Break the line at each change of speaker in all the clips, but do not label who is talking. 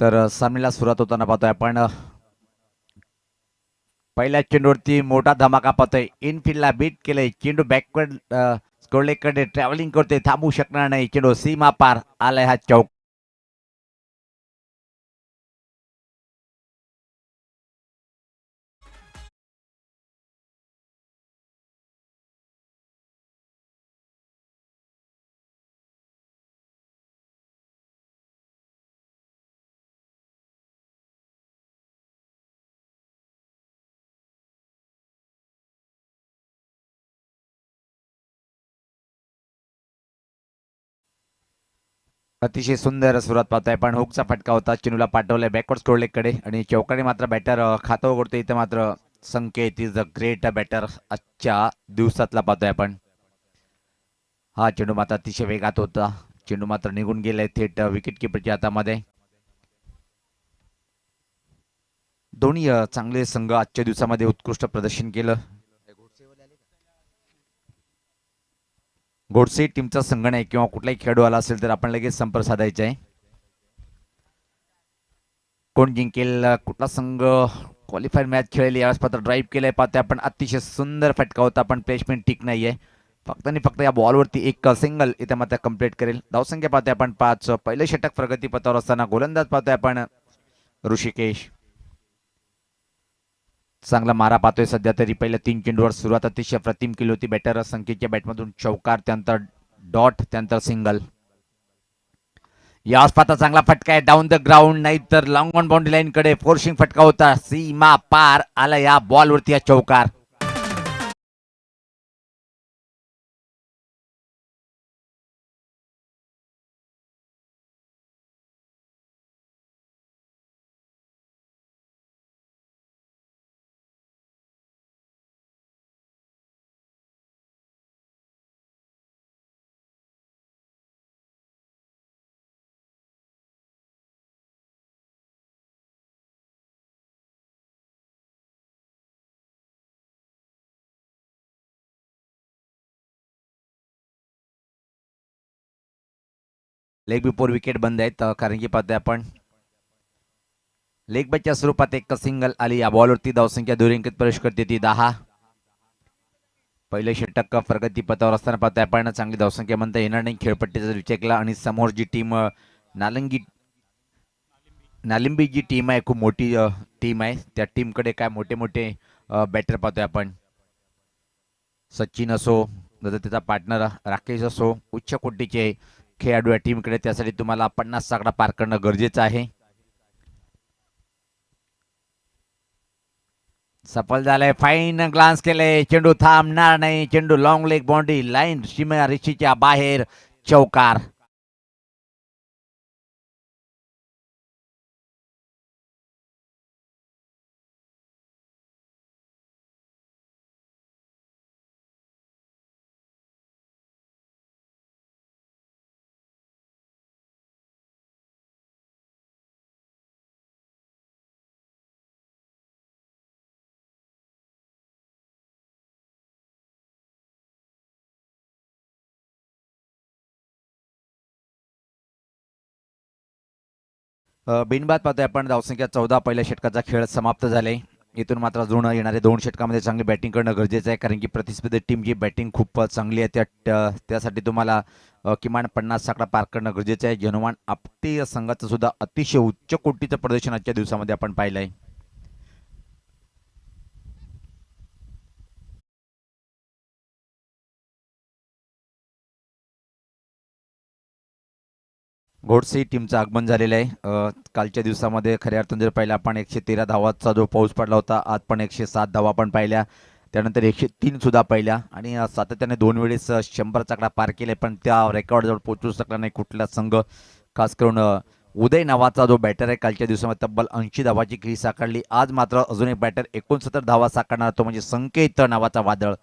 तर सामन्याला सुरुवात होताना पाहतोय आपण पहिल्या चेंडूवरती मोठा धमाका पाहतोय. इनफिल्डला बीट केलंय. चेंडू बॅकवर्ड स्कोरलेकडे ट्रॅव्हलिंग करतोय. थांबू शकणार नाही. चेंडू सीमा पार आलाय हा चौक. अतिशय सुंदर सुरुवात पाहतोय पण हुकचा फटका होता. चेंडूला पाठवलाय बॅकवर्ड स्कोरलेकडे आणि चौकाने मात्र बॅटर खातं उघडतोय. इथं मात्र संकेत इज अ ग्रेट बॅटर आजच्या दिवसातला पाहतोय आपण. हा चेंडू मात्र अतिशय वेगात होता. चेंडू मात्र निघून गेलाय थेट विकेट किपरच्या हातामध्ये. दोन्ही चांगले संघ आजच्या दिवसामध्ये उत्कृष्ट प्रदर्शन केलं. गोडसे टीमचा संघ नाही किंवा कुठलाही खेळाडू आला असेल तर आपण लगेच संपर्क साधायचा आहे. कोण जिंकेल कुठला संघ क्वालिफायर मॅच खेळेल यावेळेस पात्र ड्राईव्ह केलंय पाहतोय आपण. अतिशय सुंदर फटका होता पण प्लेसमेंट ठीक नाहीये. फक्त आणि फक्त या बॉलवरती एक सिंगल इथे मात्र कंप्लीट करेल. धावसंख्या पाहतोय आपण 5. पहिलं षटक प्रगतीपथावर असताना गोलंदाज पाहतोय आपण ऋषिकेश. चांगला मारा पाहतोय सध्या तरी. पहिल्या 3 चेंडूवर सुरुवात अतिशय प्रतिम केली होती बॅटर संकेतच्या बॅटमधून. चौकार त्यानंतर डॉट त्यानंतर सिंगल. याच पाता चांगला फटका आहे डाऊन द ग्राउंड नाही तर लॉंग ऑन बाउंड्री लाईन कडे फोर्सिंग फटका होता. सीमा पार आला या बॉलवरती या चौकार. लेग बिफोर विकेट बंद आहेत कारण की पाहतोय आपण लेग बॅचच्या स्वरूपात एक सिंगल आली. या बॉलवरती धावसंख्या दुरेंकित प्रवेश करते ती 10. पहिले षटक प्रगतीपथावर असताना पाहतोय आपण चांगली धावसंख्या म्हणता येणार नाही. खेळपट्टीचा विचार केला आणि समोर जी टीम नालंगी नालिंबी जी टीम आहे खूप मोठी टीम आहे. त्या टीमकडे काय मोठे मोठे बॅटर पाहतोय आपण. सचिन असो नंतर त्याचा पार्टनर राकेश असो उच्च कोटीचे खेळाडू या टीमकडे. त्यासाठी तुम्हाला 50 आकडा पार करणं गरजेचं आहे. सफल झालंय. फाईन ग्लान्स केलंय. चेंडू थांबणार नाही. चेंडू लॉंग लेग बाउंड्री लाईन सीमा रेषेच्या बाहेर चौकार. बिनबाद पाहतोय आपण. धावसंख्या 14. पहिल्या षटकाचा खेळ समाप्त झाले. इथून मात्र अजून येणाऱ्या 2 षटकामध्ये चांगली बॅटिंग करणं गरजेचं आहे कारण की प्रतिस्पर्धी टीमची बॅटिंग खूप चांगली आहे. त्यासाठी तुम्हाला किमान 50 आकडा पार करणं गरजेचं आहे. जनमान आपटे संघाचं सुद्धा अतिशय उच्च कोटीचं प्रदर्शन आजच्या दिवसामध्ये आपण पाहिलंय. घोडसे टीमचं आगमन झालेलं आहे. कालच्या दिवसामध्ये खऱ्या अर्थानं जर पाहिलं आपण 113 धावाचा जो पाऊस पडला होता. आज पण 107 धावा पण पाहिल्या. त्यानंतर 103 सुद्धा पाहिल्या आणि सातत्याने 2 वेळेस 100चा आकडा पार केले पण त्या रेकॉर्डजवळ पोहोचू शकला नाही कुठला संघ. खास करून उदय नावाचा जो बॅटर आहे कालच्या दिवसामध्ये तब्बल 80 धावाची खेळी साकारली. आज मात्र अजून एक बॅटर 69 धावा साकारणार तो म्हणजे संकेत नावाचा वादळ.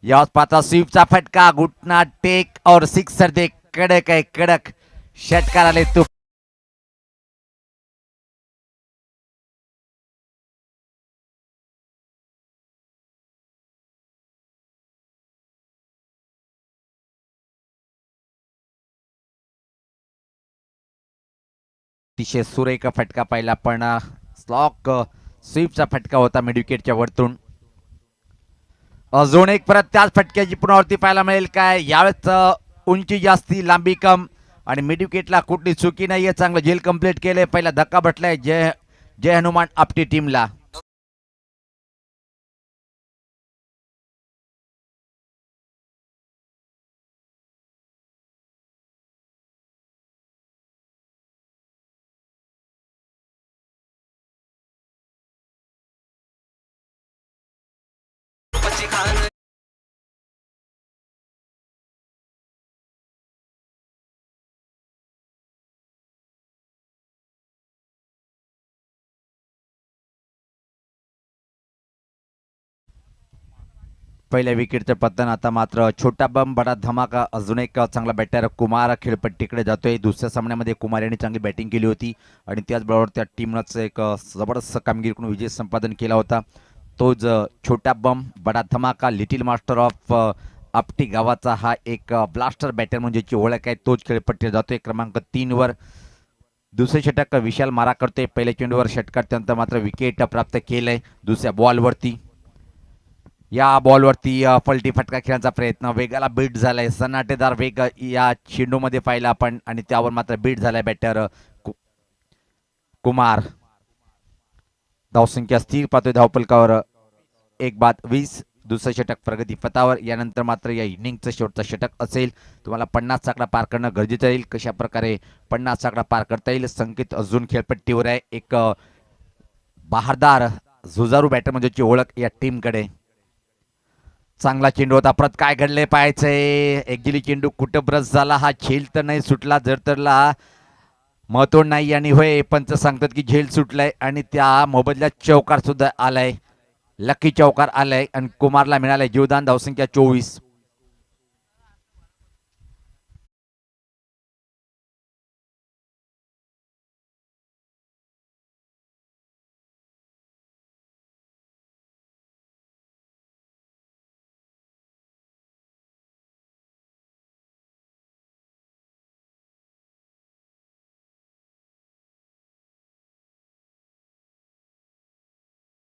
याच पाचा स्वीपचा फटका घुटना टेक और सिक्सर दे कडक आहे कडक. षटकार आले तू. अतिशय सुरेख फटका पाहिला पण स्लॉक स्वीपचा फटका होता मिड विकेटच्या वरतून. अजून एक परत त्याच फटक्याची पुनरावृत्ती पाहायला मिळेल काय यावेळेस उंची जास्ती लांबी कम आणि मिड विकेटला कुठली चुकी नाहीये. चांगलं झेल कंप्लीट केले. पहिला धक्का बसलाय जय जय हनुमान आपटी टीमला. पहिल्या विकेटचं पतन. आता मात्र छोटा बम बडा धमाका. अजून एक चांगला बॅटर कुमार खेळपट्टीकडे जातोय. दुसऱ्या सामन्यामध्ये कुमार यांनी चांगली बॅटिंग केली होती आणि त्याचबरोबर त्या टीमनंच एक जबरदस्त कामगिरी करून विजय संपादन केला होता. तोच छोटा बम बडा धमाका लिटिल मास्टर ऑफ आपटी गावाचा हा एक ब्लास्टर बॅटर म्हणजेची ओळख आहे. तोच खेळपट्टी जातोय क्रमांक 3 वर. दुसरे षटक विशाल मारा करतोय. पहिल्या चेंडूवर षटकार त्यानंतर मात्र विकेट प्राप्त केलंय दुसऱ्या बॉलवरती. या बॉलवरती पलटी फटका खेळण्याचा प्रयत्न. वेगाला बीट झालाय. सन्नाटेदार वेग या चेंडूमध्ये पाहिला आपण आणि त्यावर मात्र बीट झालाय बॅटर कुमार. धावसंख्या स्थिर पाहतोय धावपलकावर 1 बाद 20. दुसरं षटक प्रगती पथावर. यानंतर मात्र या इनिंगचं शेवटचं षटक असेल. तुम्हाला 50 आकडा पार करणं गरजेचं राहील. कशा प्रकारे 50 आकडा पार करता येईल. संकेत अजून खेळपट्टीवर आहे. एक बहारदार झुजारू बॅटर म्हणजे ओळख या टीमकडे. चांगला चेंडू होता. परत काय घडले पाहायचंय. एकजिली चेंडू कुठं ब्रश झाला. हा झेल तर नाही सुटला. जर तरला महत्व नाही आणि होय पंच सांगतात की झेल सुटलाय आणि त्या मोबदल्यात चौकार सुद्धा आलाय. लकी चौकार आलाय आणि कुमारला मिळालाय जीवदान. धावसंख्या 24.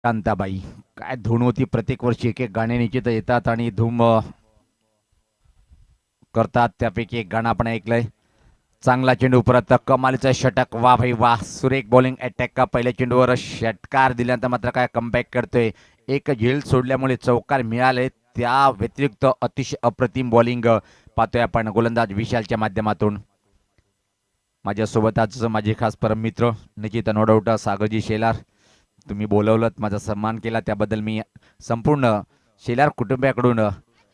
कांताबाई काय धून होती. प्रत्येक वर्षी एक एक गाणे निश्चित येतात आणि धूम करतात. त्यापैकी एक गाणं आपण ऐकलंय. चांगला चेंडू परत कमालीचा षटक. वा भाई वा. सुरेख बॉलिंग अटॅक का. पहिल्या चेंडूवर षटकार दिल्यानंतर मात्र काय कमबॅक करतोय. एक झेल सोडल्यामुळे चौकार मिळाले. त्या व्यतिरिक्त अतिशय अप्रतिम बॉलिंग पाहतोय आपण गोलंदाज विशालच्या माध्यमातून. माझ्यासोबत आज माझे खास परम मित्र निश्चित नो डाऊट सागरजी शेलार. तुम्ही बोलवलं माझा सन्मान केला त्याबद्दल मी संपूर्ण शेलार कुटुंबियाकडून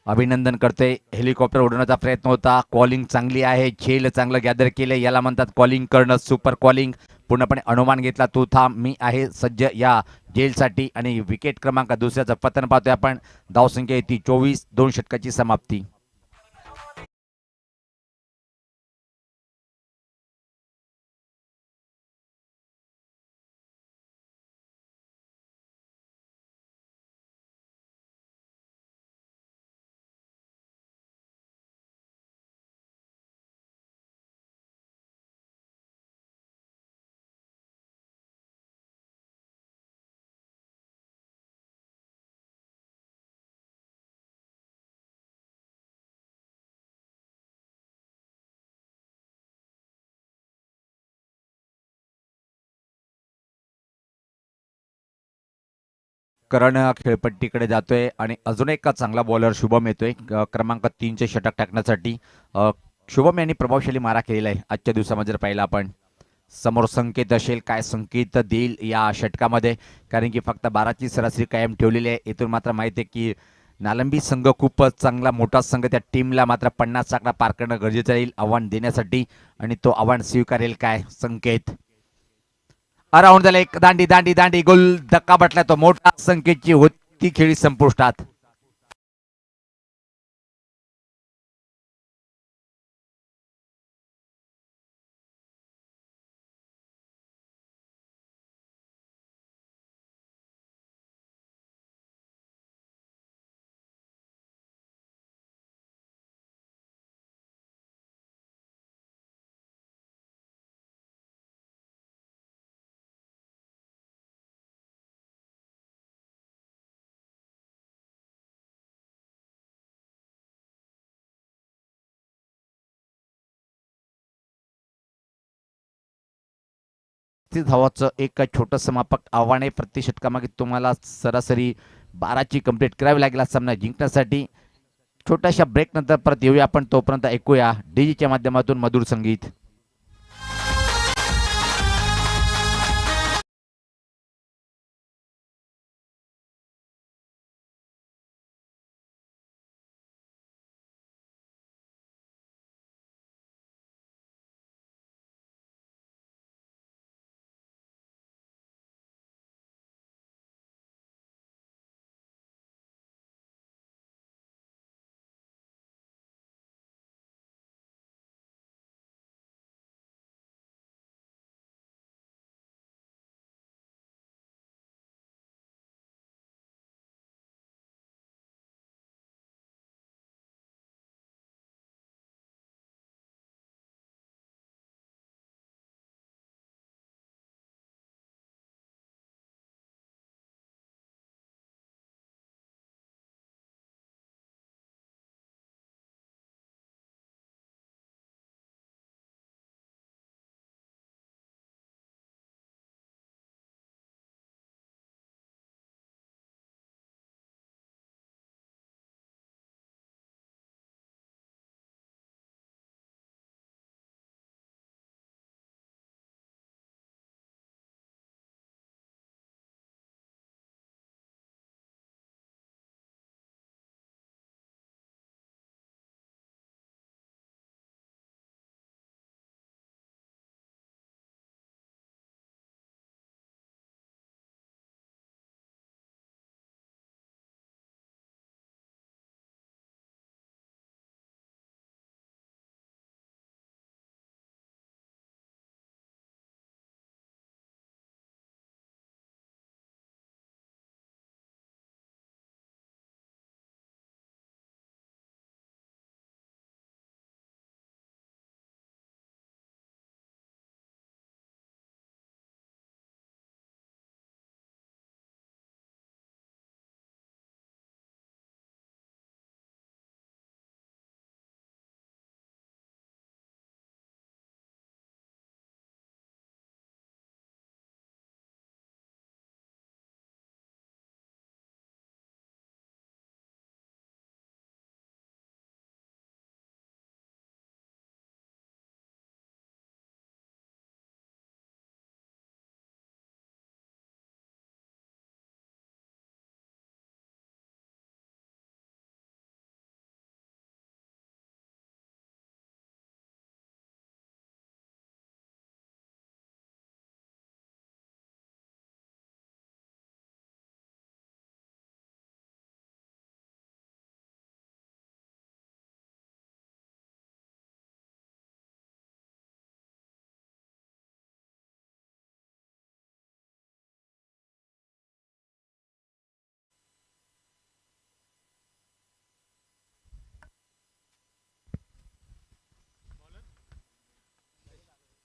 अभिनंदन करते. हेलिकॉप्टर उडवण्याचा प्रयत्न होता. कॉलिंग चांगली आहे. झेल चांगलं गॅदर केले. याला म्हणतात कॉलिंग करणं. Super calling. पूर्णपणे अनुमान घेतला. तू थांब मी आहे सज्ज या झेलसाठी. आणि विकेट क्रमांक दुसऱ्याचं पतन पाहतोय आपण. धावसंख्या येते 24. 2 षटकाची समाप्ती. करण खेळपट्टीकडे जातोय आणि अजून एक चांगला बॉलर शुभम येतोय क्रमांक 3चे षटक टाकण्यासाठी. शुभम यांनी प्रभावशाली मारा केलेला आहे आजच्या दिवसामध्ये. जर पाहिला आपण समोर संकेत असेल काय संकेत देईल या षटकामध्ये. कारण की फक्त 12ची सरासरी कायम ठेवलेली आहे. इथून मात्र माहिती आहे की नालंबी संघ खूपच चांगला मोठा संघ. त्या टीमला मात्र 50 आकडा पार करणं गरजेचं राहील आव्हान देण्यासाठी. आणि तो आव्हान स्वीकारेल काय संकेत. अराउंड झाला. एक दांडी दांडी दांडी गोल धक्का बटला. तो मोठा संकेतची होती खेळी संपुष्टात. 35 धावाचं एक छोटंसं मापक आव्हान आहे. प्रति षटकामागे तुम्हाला सरासरी 12ची कंप्लीट करावी लागेल हा सामना जिंकण्यासाठी. छोट्याशा ब्रेक नंतर परत येऊया आपण. तोपर्यंत ऐकूया डीजीच्या माध्यमातून मधुर संगीत.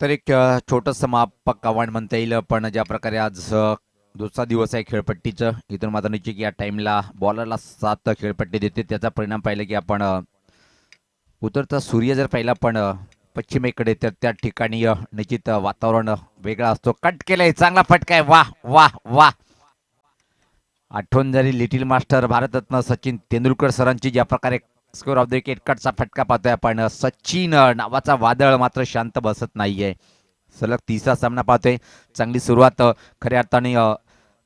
तर एक छोटंसं मापक आव्हान म्हणता येईल. पण ज्या प्रकारे आज दुसरा दिवस आहे खेळपट्टीचं, इथून मात्र निश्चित की या टाईमला बॉलरला 7 खेळपट्टी देते. त्याचा परिणाम पाहिला की आपण उतरता सूर्य जर पाहिला पण पश्चिमेकडे, तर त्या ठिकाणी निश्चित वातावरण वेगळा असतो. कट केलंय, चांगला फटका आहे. वाह वाह वाह. आठवण झाली लिटिल मास्टर भारतरत्न सचिन तेंडुलकर सरांची. ज्या प्रकारे स्कोर ऑफ द विकेट कटचा फटका पाहतोय आपण. सचिन नावाचा वादळ मात्र शांत बसत नाहीये. सलग तिसरा सामना पाहतोय. चांगली सुरुवात. खऱ्या अर्थाने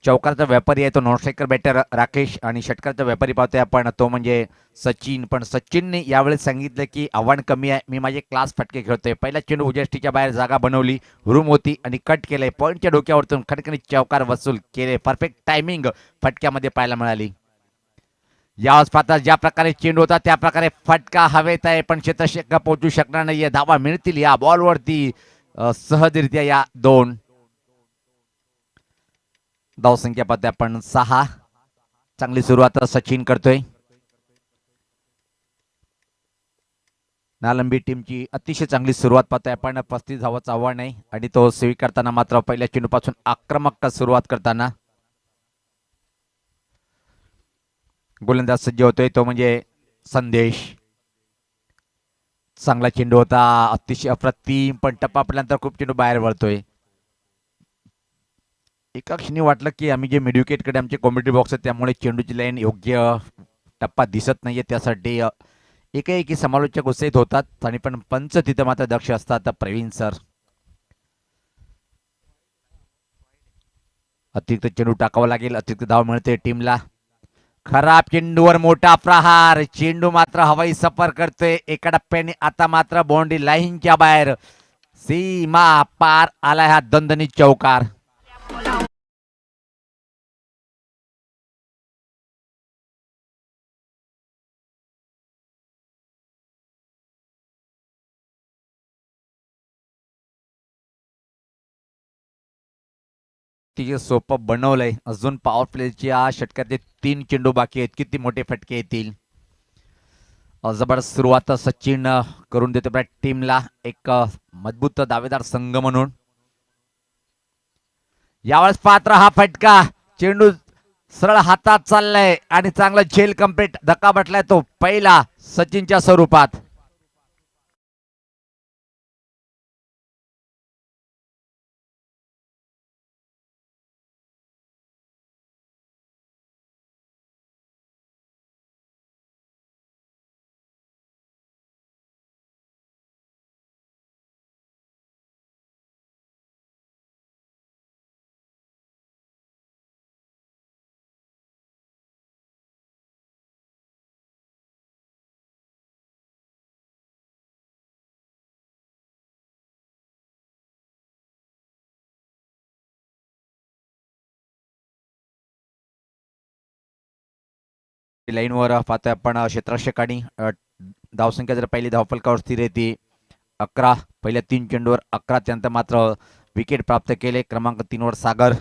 चौकाराचा व्यापारी आहे तो नॉन स्ट्रायकर बॅटर राकेश, आणि षटकाराचा व्यापारी पाहतोय आपण तो म्हणजे सचिन. पण सचिनने यावेळेस सांगितलं की आव्हान कमी आहे, मी माझे क्लास फटके खेळतोय. पहिला चेंडू उजेष्टीच्या बाहेर जागा बनवली, रूम होती आणि कट केलंय. पॉईंटच्या डोक्यावरतून खडकनी चौकार वसूल केले. परफेक्ट टायमिंग फटक्यामध्ये पाहायला मिळाली. यावेळेस पाहता ज्या प्रकारे चेंडू होता त्या प्रकारे फटका हवेत आहे, पण क्षेत्ररक्षक पोहोचू शकणार नाहीये. धावा मिळतील या बॉलवरती सहजरित्या. या 2 धावसंख्या पाहतोय आपण 6. चांगली सुरुवात सचिन करतोय. नालंबी टीमची अतिशय चांगली सुरुवात पाहतोय आपण. 35 धावाचं आव्हान आहे आणि तो स्वीकारताना मात्र पहिल्या चेंडूपासून आक्रमक सुरुवात करताना गोलंदाज सज्ज होतोय तो म्हणजे संदेश. चांगला चेंडू होता, अतिशय अप्रतिम, पण टप्पा पडल्यानंतर खूप चेंडू बाहेर वळतोय. एका क्षणी वाटलं की आम्ही जे मिडविकेटकडे आमचे कॉमेडी बॉक्स आहेत त्यामुळे चेंडूची लाईन योग्य टप्पा दिसत नाहीये, त्यासाठी एकाएकी समालोचक उत्साहित होतात आणि पण पंच तिथे मात्र दक्ष असतात. प्रवीण सर अतिरिक्त चेंडू टाकावा लागेल, अतिरिक्त धाव मिळते टीमला. खराब चेंडूवर मोठा प्रहार, चेंडू मात्र हवाई सफर करतोय एका टप्प्याने. आता मात्र बाउंड्री लाईनच्या बाहेर सीमा पार आलाय हा दणदणीत चौकार. ती सोपं बनवलंय. अजून पॉवर प्लेच्या षटकाचे 3 चेंडू बाकी आहेत. किती मोठे फटके येतील. जबरदस्त सुरुवात सचिन करून देतो आपल्या टीमला एक मजबूत दावेदार संघ म्हणून. यावेळेस पात्र हा फटका, चेंडू सरळ हातात चाललाय आणि चांगला झेल कम्प्लीट धक्का बसलाय तो पहिला सचिनच्या स्वरूपात. लाईनवर पाहतोय आपण क्षेत्ररक्षकांनी धावसंख्या जर पहिली धावफलकावर स्थिर येते 11. पहिल्या 3 चेंडूवर 11, त्यानंतर मात्र विकेट प्राप्त केले. क्रमांक 3 वर सागर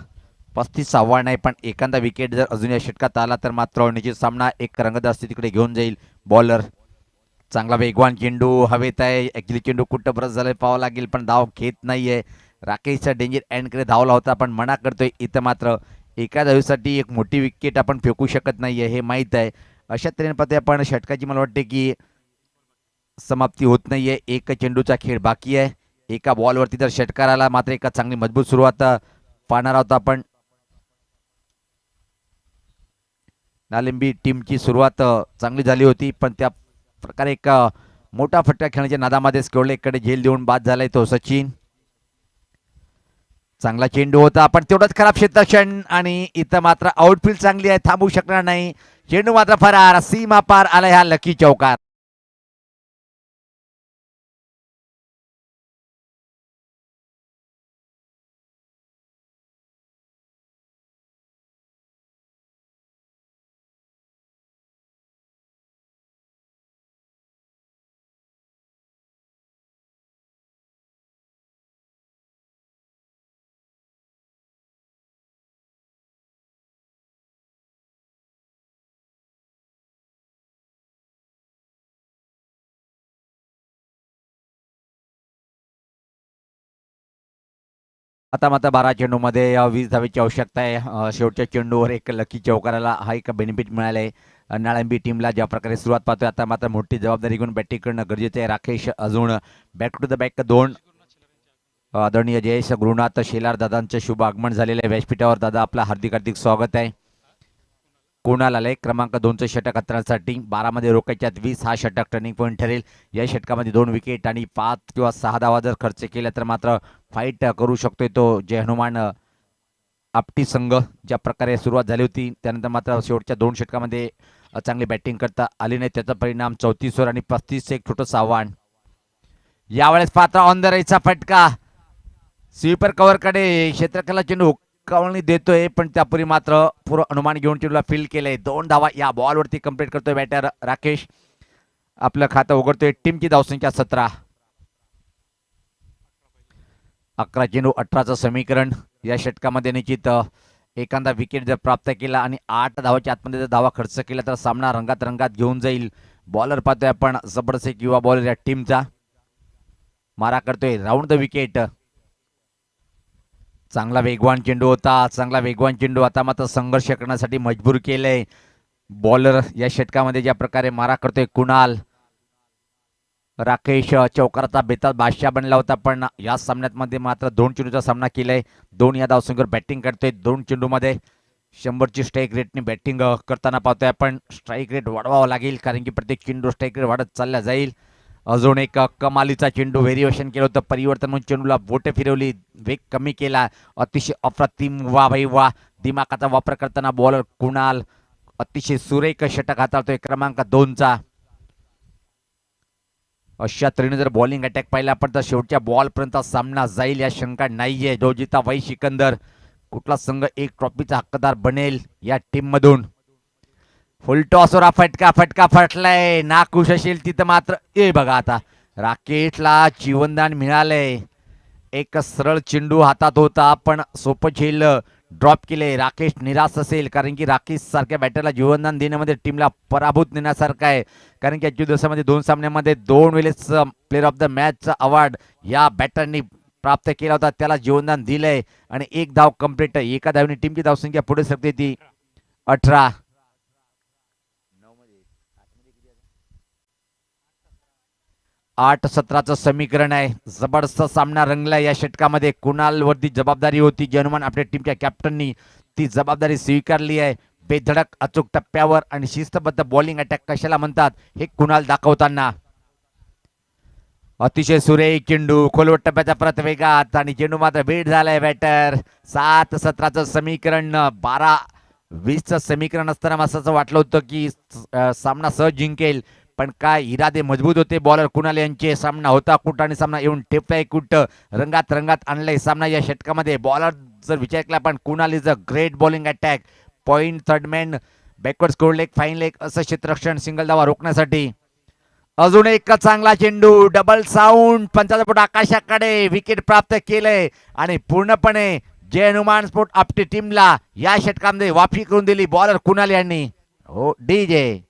35 आव्हान आहे, पण एखादा विकेट जर अजून या षटकात आला तर मात्र निश्चित सामना एक रंगतदार स्थितीकडे घेऊन जाईल. बॉलर चांगला वेगवान चेंडू हवेत आहे. ऍक्च्युली चेंडू कुठं ब्रश झालाय पाहावं लागेल, पण धाव घेत नाहीये. राकेशचा डेंजर एंडकडे धावला होता, पण मना करतोय. इथं मात्र एका धावेसाठी एक मोठी विकेट आपण फेकू शकत नाहीये हे माहीत आहे. अशा तऱ्हेने पाहतोय आपण षटकाची मला वाटते की समाप्ती होत नाहीये. एक चेंडूचा खेळ बाकी आहे. एका बॉलवरती जर षटकार आला मात्र एका चांगली मजबूत सुरुवात पाहणार आहोत आपण. नालिंबी टीमची सुरुवात चांगली झाली होती, पण त्या प्रकारे एक मोठा फटका खेळण्याच्या नादामध्येच केवढे झेल देऊन बाद झालाय तो सचिन. चांगला चेंडू होता, पण तेवढंच खराब क्षेत्ररक्षण आणि इथं मात्र आउटफील्ड चांगली आहे, थांबू शकणार नाही. चेंडू मात्र फरार, सीमा पार आलाय हा लकी चौकार. आता मात्र 12 चेंडूमध्ये 20 धावेची आवश्यकता आहे. शेवटच्या चेंडूवर एक लकी चौकाराला हा एक बेनिफिट मिळालाय नाळंबी टीमला. ज्या प्रकारे सुरुवात पाहतोय आता मात्र मोठी जबाबदारी घेऊन बॅटिंग करणं गरजेचं आहे. राकेश अजून बॅक टू द बॅक 2. आदरणीय जयेश गुरुनाथ शेलार दादांचं शुभ आगमन झालेलं आहे व्यासपीठावर. दादा आपलं हार्दिक हार्दिक स्वागत आहे. कोणाला आलाय क्रमांक 2चं षटक हाताळण्यासाठी. 12 मध्ये रोखायच्यात 20 हा षटक टर्निंग पॉईंट ठरेल. या षटकामध्ये 2 विकेट आणि 5 किंवा 6 धावा जर खर्च केल्या तर मात्र फाईट करू शकतोय तो जय हनुमान आपटी संघ. ज्या प्रकारे सुरुवात झाली होती त्यानंतर मात्र शेवटच्या 2 षटकामध्ये चांगली बॅटिंग करता आली नाही, त्याचा परिणाम 34 वर आणि 35 एक छोटंसं आव्हान. यावेळेस पात्र ऑन द राईटचा फटका स्वीपर कव्हरकडे क्षेत्रकला चेंडू हुक्कावणी देतोय, पण त्यापूर्वी मात्र पूर्ण अनुमान घेऊन चेंडूला फील्ड केलंय. 2 धावा या बॉलवरती कंप्लीट करतोय बॅटर राकेश. आपलं खातं उघडतोय. टीमची धावसंख्या 17. 11 चेंडू 18चं समीकरण. या षटकामध्ये निश्चित एखादा विकेट जर प्राप्त केला आणि 8 धावाच्या आतमध्ये जर धावा खर्च केला तर सामना रंगात रंगात घेऊन जाईल. बॉलर पाहतोय आपण जबरदस्त एक युवा बॉलर या टीमचा. मारा करतोय राऊंड द विकेट. चांगला वेगवान चेंडू होता, चांगला वेगवान चेंडू. आता मात्र संघर्ष करण्यासाठी मजबूर केलंय बॉलर या षटकामध्ये. ज्या प्रकारे मारा करतोय कुणाल. राकेश चौकाराचा बेताल बादशाह बनला होता, पण या सामन्यात मध्ये मात्र 2 चेंडूचा सामना केलाय. 2 या धावसंख्येवर बॅटिंग करतोय. 2 चेंडूमध्ये 100ची स्ट्राईक रेटने बॅटिंग करताना पाहतोय आपण. स्ट्राईक रेट वाढवावा लागेल, कारण की प्रत्येक चेंडू स्ट्राईक रेट वाढत चालला जाईल. अजून एक कमालीचा चेंडू व्हेरिएशन केलं होतं, परिवर्तन म्हणून चेंडूला बोटे फिरवली, वेग कमी केला. अतिशय अप्रतिम, वा भाई वा. दिमागाचा वापर करताना बॉलर कुणाल अतिशय सुरेख षटक हाताळतोय क्रमांक 2चा. अशा तऱ्हेने जर बॉलिंग अटॅक पाहिला आपण तर शेवटच्या बॉलपर्यंत सामना जाईल या शंका नाहीये. जोजिता वाई सिकंदर कुठला संघ एक ट्रॉफीचा हक्कदार बनेल या टीम मधून. फुल टॉसवर फटका फटका फटलाय. ना खुश असेल तिथं मात्र ए बघा आता राकेशला जीवनदान मिळालंय. एक सरळ चेंडू हातात होता, पण सोपं झेल ड्रॉप केले. राकेश निराश असेल, कारण की राकेश सारख्या बॅटरला जीवनदान देण्यामध्ये टीमला पराभूत नेण्यासारखं आहे. कारण की आजच्या दिवसामध्ये 2 सामन्यामध्ये 2 वेळेस प्लेअर ऑफ द मॅचचा अवॉर्ड या बॅटरनी प्राप्त केला होता. त्याला जीवनदान दिलंय आणि 1 धाव कंप्लीट. एका धावने टीमची धावसंख्या पुढे सरकते ती 18. 8-17चं समीकरण आहे. जबरदस्त सामना रंगला या षटकामध्ये. कुणाल वरती जबाबदारी होती, जनुमान आपल्या टीमच्या कॅप्टननी ती जबाबदारी स्वीकारली आहे. बेधडक अचूक टप्प्यावर आणि शिस्तबद्ध बॉलिंग अटॅक कशाला म्हणतात हे कुणाल दाखवताना. अतिशय सुरेख चेंडू खोलवट टप्प्याच्या परत वेगात आणि चेंडू मात्र बीट झालाय बॅटर. 7-17चं समीकरण 12-20चं समीकरण असताना असं वाटलं होतं की सामना सहज जिंकेल, पण काय इरादे मजबूत होते बॉलर कुणाल यांचे. सामना होता कुठ आणि सामना येऊन टेपलाय कुठ. रंगात रंगात आणलाय सामना या षटकामध्ये. बॉलर जर विचार केला पण Kunal is a great bowling attack. Point, third man, backward score leg, fine leg असं क्षेत्ररक्षण सिंगल धावा रोखण्यासाठी. अजून एक चांगला चेंडू, डबल साऊंड, 50 फूट आकाशाकडे विकेट प्राप्त केलंय आणि पूर्णपणे जय हनुमान स्पोर्ट आपली टीमला या षटकामध्ये वाफी करून दिली बॉलर कुणाल यांनी. हो डीजे.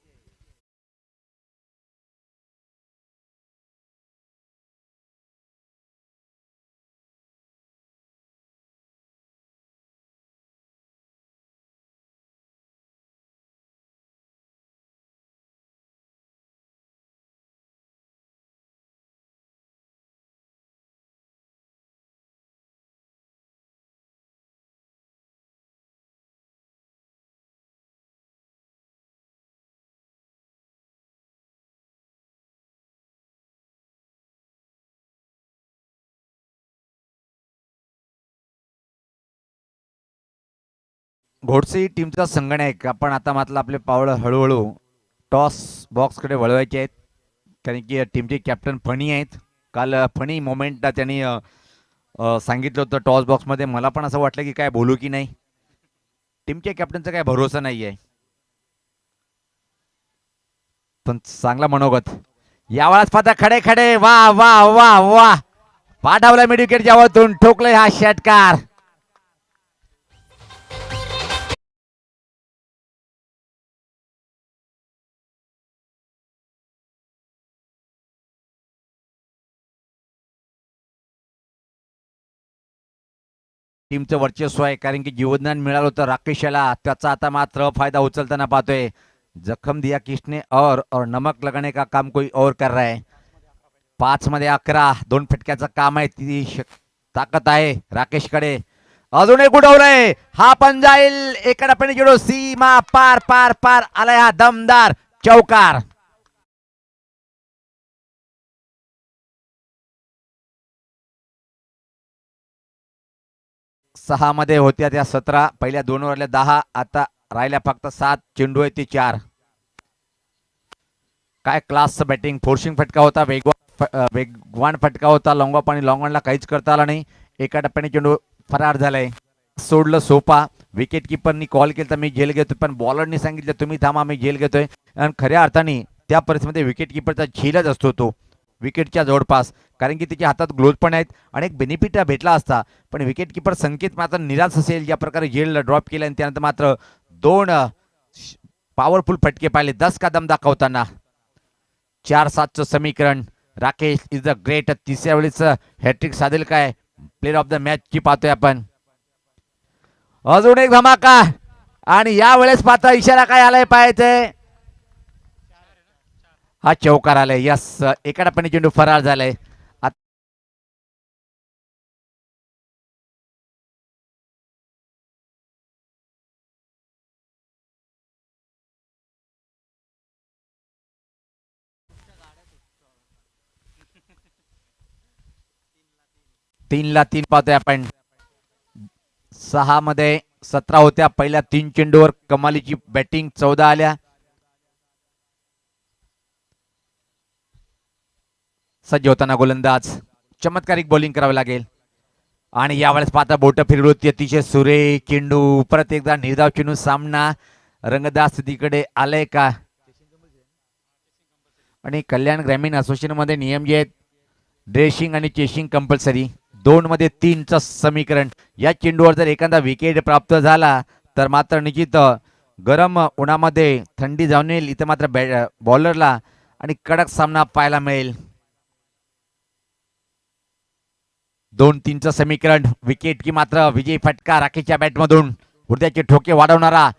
घोडसे टीमचा संगणक आपण आता मात्र आपले पावलं हळूहळू टॉस बॉक्सकडे वळवायचे आहेत, कारण की टीमचे कॅप्टन फणी आहेत. काल फणी मोमेंट त्यांनी सांगितलं होतं टॉस बॉक्समध्ये. मला पण असं वाटलं की काय बोलू की नाही. टीमच्या कॅप्टनचा काय भरोसा नाही आहे, पण चांगला मनोगत. यावेळेस पाहता खडे खडे, वा वा वा वा. पाठवला मिड विकेट जेव्हातून ठोकलंय हा षटकार. टीमचं वर्चस्व आहे, कारण की जीवनदान मिळालं होतं राकेशला. त्याचा आता मात्र फायदा उचलताना पाहतोय. जखम दिया किसने और नमक लगाने का काम कोई और कर रहा है. 5 मध्ये 11, 2 फटक्याचं काम आहे. ती ताकद आहे राकेशकडे. अजून एक उडवलंय, हा पण जाईल. एका टप्प्याने चेंडू सीमा पार पार पार आलाय हा दमदार चौकार. 6 मध्ये होत्या त्या 17, पहिल्या 2 ओव्हरल्या 10, आता राहिल्या फक्त 7. चेंडू आहे ते 4. काय क्लासचं बॅटिंग. फोर्सिंग फटका होता, वेगवान फटका होता. लॉंग ऑफ आणि लॉंग ऑनला काहीच करता आला नाही. एका टप्प्याने चेंडू फरार झालाय. सोडलं सोपा. विकेट किपरनी कॉल केला तर मी झेल घेतोय, पण बॉलरनी सांगितलं तुम्ही थांबा मी झेल घेतोय. आणि खऱ्या अर्थाने त्या परिस्थितीमध्ये विकेट किपरचा झेलच असतो तो विकेटच्या जवळपास, कारण की त्याच्या हातात ग्लोव्ह पण आहेत आणि एक बेनिफिट भेटला असता. पण विकेट किपर संकेत मात्र निराश असेल ज्या प्रकारे झेल ड्रॉप केला आणि त्यानंतर मात्र 2 पॉवरफुल फटके पाहिले 10 का दम दाखवताना. 4-7चं समीकरण. Rakesh is a great. तिसऱ्या वेळेस हॅट्रिक साधेल काय प्लेअर ऑफ द मॅच ची पाहतोय आपण. अजून एक धमाका आणि या वेळेस पाहता इशारा काय आलाय पाहायचंय. हा चौकार आलाय. यस, एका टप्प्याने चेंडू फरार झालाय. 3-3 पाहतोय आपण. 6 मध्ये 17 होत्या पहिल्या 3 चेंडूवर. कमालीची बॅटिंग 14 आल्या. सज्ज होताना गोलंदाज. चमत्कारिक बॉलिंग करावी लागेल. आणि यावेळेस पाहता बोट फिरवली. अतिशय सुरेख चेंडू. परत एकदा निर्धाव चेंडू. सामना रंगदास स्थितीकडे आलाय का. आणि कल्याण ग्रामीण असोसिएशन मध्ये नियम जे आहेत, ड्रेसिंग आणि चेसिंग कंपल्सरी. 2 मध्ये 3चं समीकरण. या चेंडूवर जर एखादा विकेट प्राप्त झाला तर मात्र निश्चित गरम उन्हामध्ये थंडी जाऊन येईल इथं मात्र बॉलरला. आणि कडक सामना पाहायला मिळेल. 2-3चं समीकरण. विकेट की मात्र विजयी फटका राखेच्या बॅटमधून. हृदयाचे ठोके वाढवणारा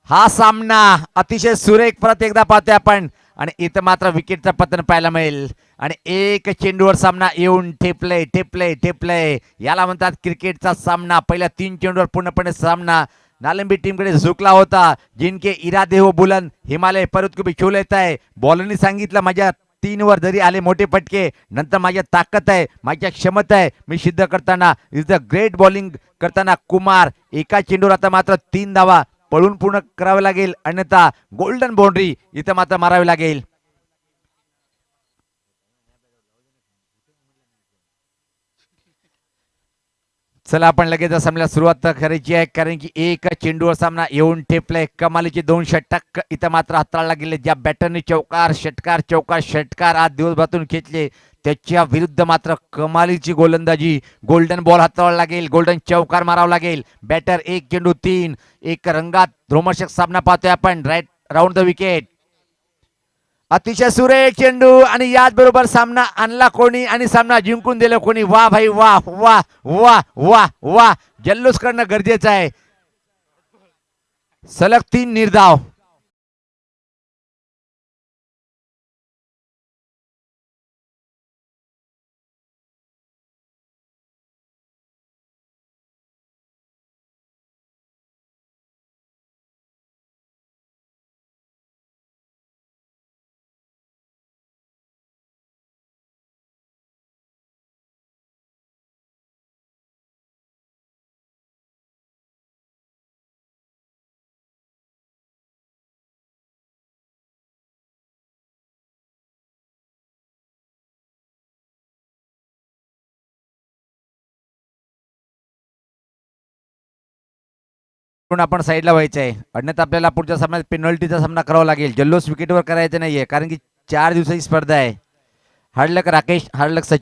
हा सामना अतिशय सुरेख परत एकदा पाहतोय आपण. आणि इथं मात्र विकेटचं पतन पाहायला मिळेल. आणि एक चेंडूवर सामना येऊन ठेपले ठेपले ठेपले. याला म्हणतात क्रिकेटचा सामना. पहिल्या 3 चेंडूवर पूर्णपणे सामना नालंबी टीमकडे झुकला होता. जिनके इरादे हो बुलंद, हिमालय परत कभी छू लेता है. बॉलरनी सांगितलं माझ्या 3 वर जरी आले मोठे फटके, नंतर माझ्या ताकद आहे, माझ्या क्षमता आहे, मी सिद्ध करताना. इज द ग्रेट बॉलिंग करताना कुमार. एका चेंडूवर आता मात्र 3 धावा पळून पूर्ण करावे लागेल, अन्यथा गोल्डन बाउंड्री इथं मात्र मारावी लागेल. चला आपण लगेच सामन्याला सुरुवात करायची आहे. कारण की एक चेंडूवर सामना येऊन ठेपलाय. कमालीचे 2 षटक इथं मात्र हाताळला गेले. ज्या बॅटरने चौकार षटकार चौकार षटकार आज दिवसभरातून खेचले, त्याच्या विरुद्ध मात्र कमालीची गोलंदाजी. गोल्डन बॉल हाताळावा लागेल, गोल्डन चौकार मारावा लागेल. बॅटर 1 चेंडू 3. एक रंगात रोमर्षक सामना पाहतोय आपण. Right round the wicket. अतिशय सुरेख चेंडू. आणि याचबरोबर सामना आणला कोणी आणि सामना जिंकून दिला कोणी. वा भाई वा वा वा वा वा. जल्लोष करणं गरजेचं आहे. सलग 3 निर्धाव. आपण साईडला व्हायचं आहे, अन्यथा आपल्याला पुढच्या सामन्यात पेनल्टीचा सामना करावा लागेल. जल्लोष विकेटवर करायचं नाहीये, कारण की 4 दिवसाची स्पर्धा आहे. हार्ड लक राकेश, हार्ड लक सचिन.